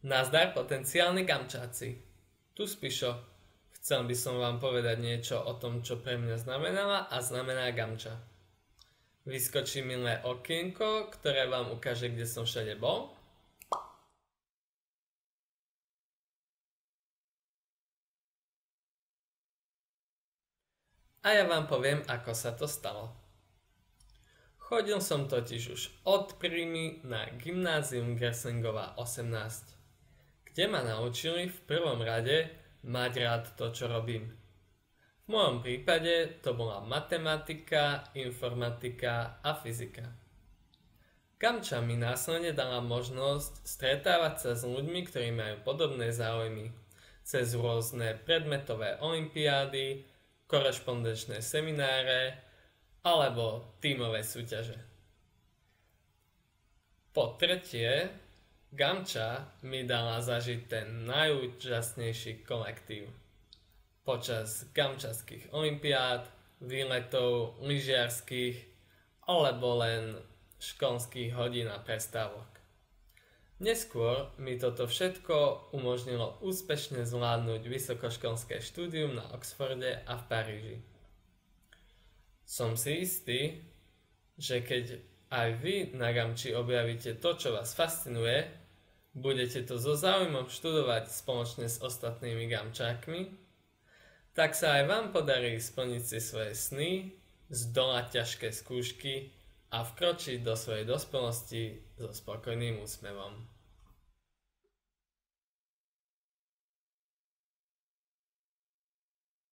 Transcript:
Nazdar potenciálni gamčáci. Tu Spišo. Chcel by som vám povedať niečo o tom, čo pre mňa znamenala a znamená gamča. Vyskočí milé okienko, ktoré vám ukáže, kde som všade bol. A ja vám poviem, ako sa to stalo. Chodil som totiž už od príjmy na gymnázium Gerslingová 18, kde ma naučili v prvom rade mať rád to, čo robím. V mojom prípade to bola matematika, informatika a fyzika. Gamča mi následne dala možnosť stretávať sa s ľuďmi, ktorí majú podobné záujmy, cez rôzne predmetové olympiády, korešpondenčné semináre alebo tímové súťaže. Po tretie, gamča mi dala zažiť ten najúžasnejší kolektív. Počas gamčarských olympiád, výletov, lyžiarskych alebo len školských hodín a prestávok. Neskôr mi toto všetko umožnilo úspešne zvládnuť vysokoškolské štúdium na Oxforde a v Paríži. Som si istý, že keď aj vy na gamči objavíte to, čo vás fascinuje, budete to so záujmom študovať spoločne s ostatnými gamčákmi, tak sa aj vám podarí splniť si svoje sny, zdolať ťažké skúšky a vkročiť do svojej dospelosti so spokojným úsmevom.